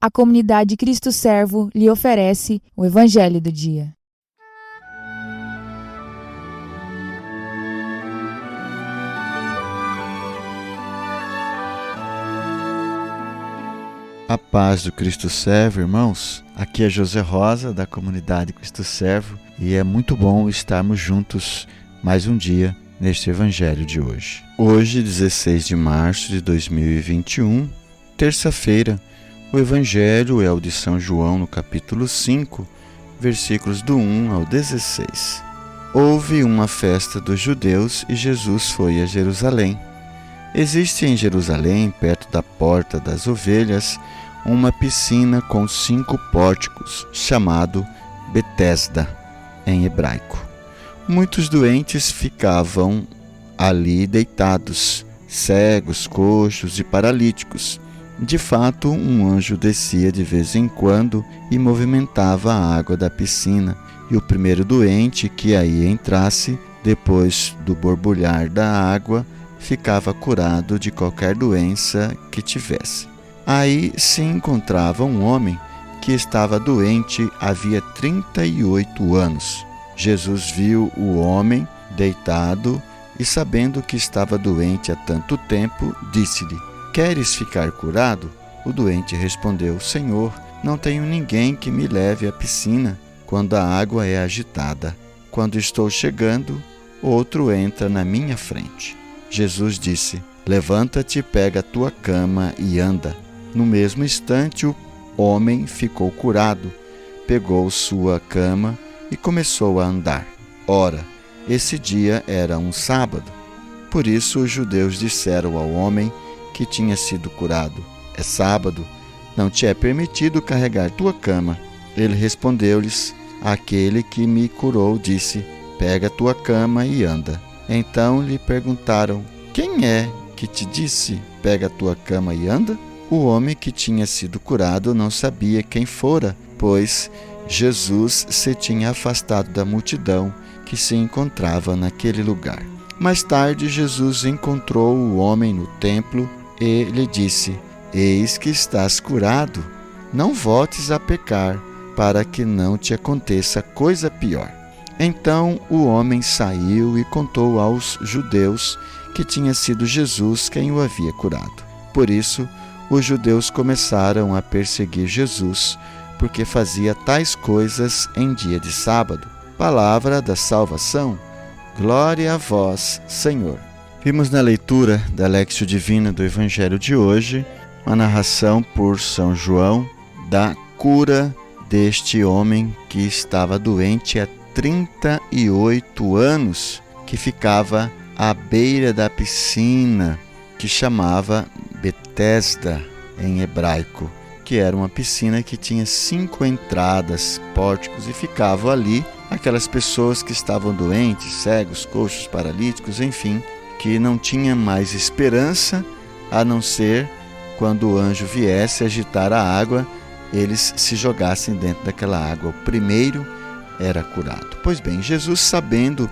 a comunidade Cristo Servo lhe oferece o Evangelho do Dia. A paz do Cristo Servo, irmãos. Aqui é José Rosa, da comunidade Cristo Servo, e é muito bom estarmos juntos mais um dia neste Evangelho de hoje. Hoje, 16 de março de 2021, terça-feira, o Evangelho é o de São João no capítulo 5, versículos do 1 ao 16. Houve uma festa dos judeus e Jesus foi a Jerusalém. Existe em Jerusalém, perto da Porta das Ovelhas, uma piscina com 5 pórticos, chamado Betesda, em hebraico. Muitos doentes ficavam ali deitados, cegos, coxos e paralíticos. De fato, um anjo descia de vez em quando e movimentava a água da piscina, e o primeiro doente que aí entrasse, depois do borbulhar da água, ficava curado de qualquer doença que tivesse. Aí se encontrava um homem que estava doente havia 38 anos. Jesus viu o homem deitado e, sabendo que estava doente há tanto tempo, disse-lhe: "Queres ficar curado?" O doente respondeu: "Senhor, não tenho ninguém que me leve à piscina quando a água é agitada. Quando estou chegando, outro entra na minha frente." Jesus disse: "Levanta-te, pega a tua cama e anda." No mesmo instante, o homem ficou curado, pegou sua cama e começou a andar. Ora, esse dia era um sábado. Por isso os judeus disseram ao homem que tinha sido curado: "É sábado, não te é permitido carregar tua cama." Ele respondeu-lhes: "Aquele que me curou disse: pega a tua cama e anda." Então lhe perguntaram: "Quem é que te disse: pega a tua cama e anda?" O homem que tinha sido curado não sabia quem fora, pois Jesus se tinha afastado da multidão que se encontrava naquele lugar. Mais tarde, Jesus encontrou o homem no templo e lhe disse: "Eis que estás curado. Não voltes a pecar, para que não te aconteça coisa pior." Então o homem saiu e contou aos judeus que tinha sido Jesus quem o havia curado. Por isso, os judeus começaram a perseguir Jesus, porque fazia tais coisas em dia de sábado. Palavra da salvação. Glória a vós, Senhor. Vimos na leitura da Léxio Divina do Evangelho de hoje uma narração por São João da cura deste homem que estava doente há 38 anos, que ficava à beira da piscina, que chamava Betesda em hebraico, que era uma piscina que tinha 5 entradas, pórticos, e ficavam ali aquelas pessoas que estavam doentes, cegos, coxos, paralíticos, enfim, que não tinham mais esperança a não ser quando o anjo viesse agitar a água, eles se jogassem dentro daquela água. O primeiro era curado. Pois bem, Jesus, sabendo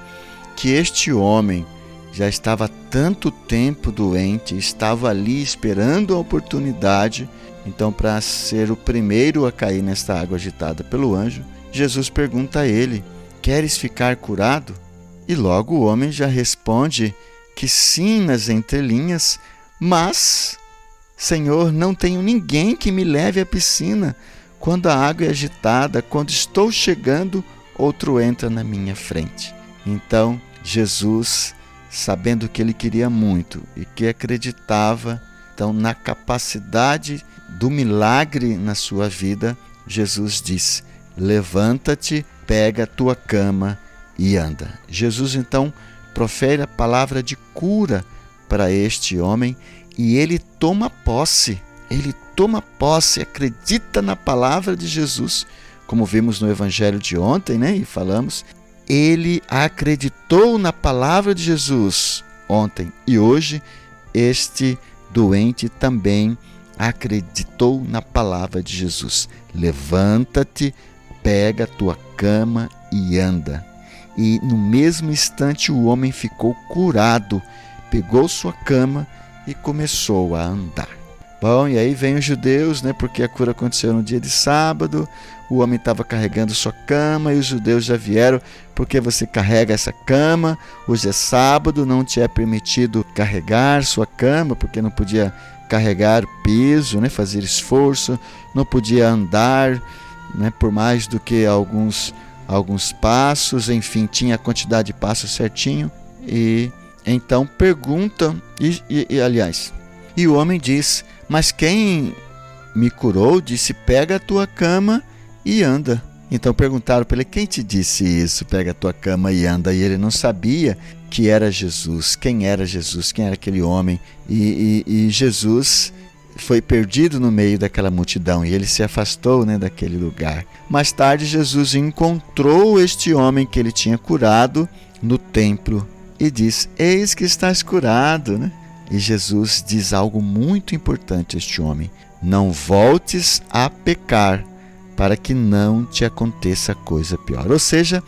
que este homem já estava há tanto tempo doente, estava ali esperando a oportunidade, então, para ser o primeiro a cair nesta água agitada pelo anjo, Jesus pergunta a ele: "Queres ficar curado?" E logo o homem já responde que sim nas entrelinhas, mas, "Senhor, não tenho ninguém que me leve à piscina. Quando a água é agitada, quando estou chegando, outro entra na minha frente." Então, Jesus, sabendo que ele queria muito e que acreditava então na capacidade do milagre na sua vida, Jesus diz: "Levanta-te, pega a tua cama e anda." Jesus então profere a palavra de cura para este homem e ele toma posse. Ele toma posse, acredita na palavra de Jesus, como vimos no Evangelho de ontem, e falamos. Ele acreditou na palavra de Jesus ontem e hoje este doente também acreditou na palavra de Jesus. Levanta-te, pega a tua cama e anda. E no mesmo instante o homem ficou curado, pegou sua cama e começou a andar. Bom, e aí vem os judeus, né? Porque a cura aconteceu no dia de sábado, o homem estava carregando sua cama e os judeus já vieram, porque você carrega essa cama, hoje é sábado, não te é permitido carregar sua cama, porque não podia carregar peso, né? Fazer esforço, não podia andar, né? Por mais do que alguns passos, enfim, tinha a quantidade de passos certinho. E então perguntam, e o homem diz: mas quem me curou disse, pega a tua cama e anda. Então perguntaram para ele, quem te disse isso, pega a tua cama e anda? E ele não sabia que era Jesus, quem era aquele homem. E Jesus foi perdido no meio daquela multidão e ele se afastou, né, daquele lugar. Mais tarde Jesus encontrou este homem que ele tinha curado no templo e diz, eis que estás curado, né? E Jesus diz algo muito importante a este homem: não voltes a pecar, para que não te aconteça coisa pior. Ou seja,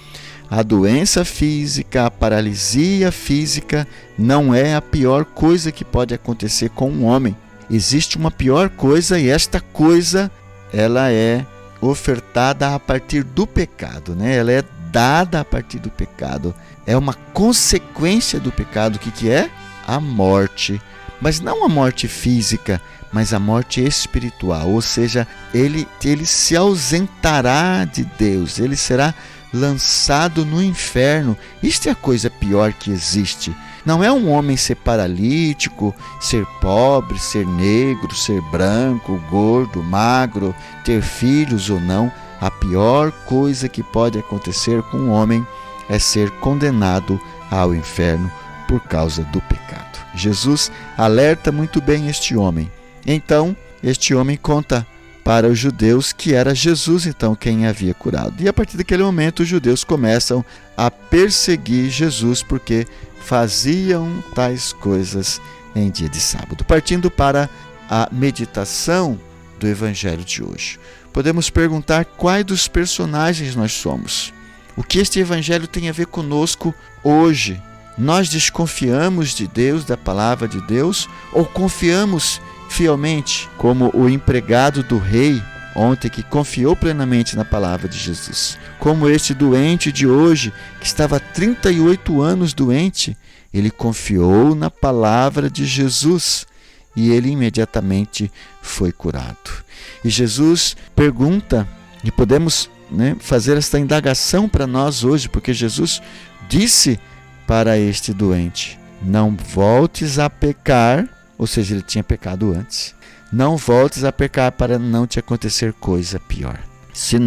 a doença física, a paralisia física não é a pior coisa que pode acontecer com um homem. Existe uma pior coisa e esta coisa, ela é ofertada a partir do pecado, né? Ela é dada a partir do pecado. É uma consequência do pecado. O que é? A morte, mas não a morte física, mas a morte espiritual, ou seja, ele se ausentará de Deus, ele será lançado no inferno. Isto é a coisa pior que existe. Não é um homem ser paralítico, ser pobre, ser negro, ser branco, gordo, magro, ter filhos ou não. A pior coisa que pode acontecer com um homem é ser condenado ao inferno por causa do pecado. Jesus alerta muito bem este homem. Então, este homem conta para os judeus que era Jesus, então, quem havia curado. E a partir daquele momento, os judeus começam a perseguir Jesus porque faziam tais coisas em dia de sábado. Partindo para a meditação do Evangelho de hoje, podemos perguntar quais dos personagens nós somos. O que este Evangelho tem a ver conosco hoje? Nós desconfiamos de Deus, da palavra de Deus, ou confiamos fielmente, como o empregado do rei ontem que confiou plenamente na palavra de Jesus? Como este doente de hoje, que estava há 38 anos doente, ele confiou na palavra de Jesus e ele imediatamente foi curado. E Jesus pergunta, e podemos, né, fazer esta indagação para nós hoje, porque Jesus disse para este doente: não voltes a pecar, ou seja, ele tinha pecado antes, não voltes a pecar para não te acontecer coisa pior. Se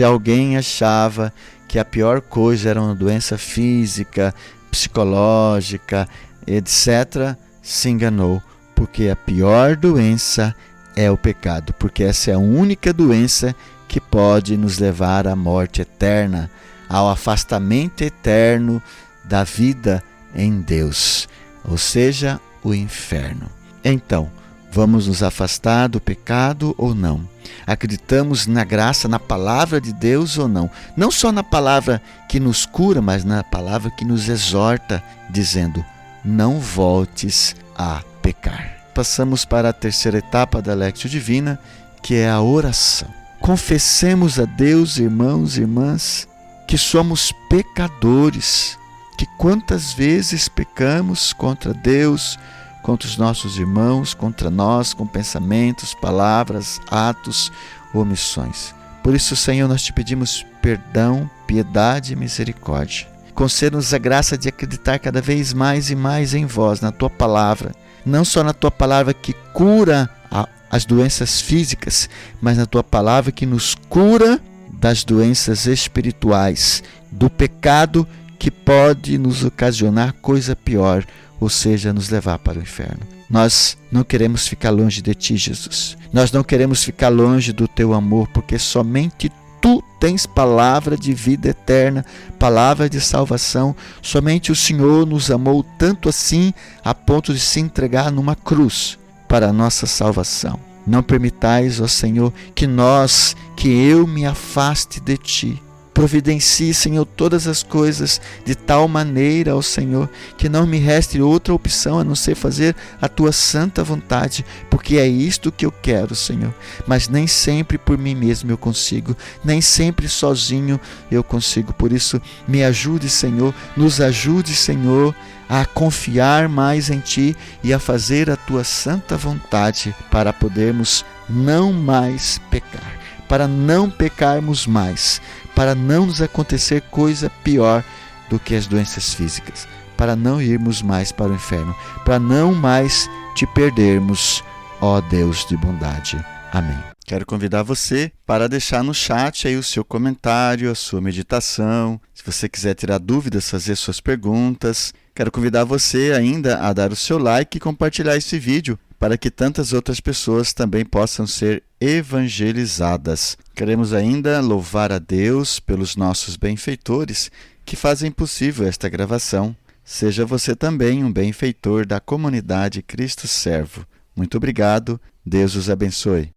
alguém achava que a pior coisa era uma doença física, psicológica, etc., se enganou, porque a pior doença é o pecado, porque essa é a única doença que pode nos levar à morte eterna, ao afastamento eterno da vida em Deus, ou seja, o inferno. Então, vamos nos afastar do pecado ou não? Acreditamos na graça, na palavra de Deus ou não? Não só na palavra que nos cura, mas na palavra que nos exorta, dizendo: não voltes a pecar. Passamos para a terceira etapa da Lectio Divina, que é a oração. Confessemos a Deus, irmãos e irmãs, que somos pecadores, que quantas vezes pecamos contra Deus, contra os nossos irmãos, contra nós, com pensamentos, palavras, atos, omissões. Por isso, Senhor, nós te pedimos perdão, piedade e misericórdia. Conceda-nos a graça de acreditar cada vez mais e mais em vós, na tua palavra, não só na tua palavra que cura as doenças físicas, mas na tua palavra que nos cura das doenças espirituais, do pecado que pode nos ocasionar coisa pior, ou seja, nos levar para o inferno. Nós não queremos ficar longe de ti, Jesus. Nós não queremos ficar longe do teu amor, porque somente tu tens palavra de vida eterna, palavra de salvação. Somente o Senhor nos amou tanto assim, a ponto de se entregar numa cruz para a nossa salvação. Não permitais, ó Senhor, que eu me afaste de ti. Providencie, Senhor, todas as coisas de tal maneira, ó Senhor, que não me reste outra opção a não ser fazer a tua santa vontade, porque é isto que eu quero, Senhor. Mas nem sempre por mim mesmo eu consigo, nem sempre sozinho eu consigo. Por isso, me ajude, Senhor, nos ajude, Senhor, a confiar mais em Ti e a fazer a Tua santa vontade para podermos não mais pecar, para não pecarmos mais, para não nos acontecer coisa pior do que as doenças físicas, para não irmos mais para o inferno, para não mais Te perdermos, ó Deus de bondade. Amém. Quero convidar você para deixar no chat aí o seu comentário, a sua meditação. Se você quiser tirar dúvidas, fazer suas perguntas. Quero convidar você ainda a dar o seu like e compartilhar esse vídeo para que tantas outras pessoas também possam ser evangelizadas. Queremos ainda louvar a Deus pelos nossos benfeitores que fazem possível esta gravação. Seja você também um benfeitor da comunidade Cristo Servo. Muito obrigado. Deus os abençoe.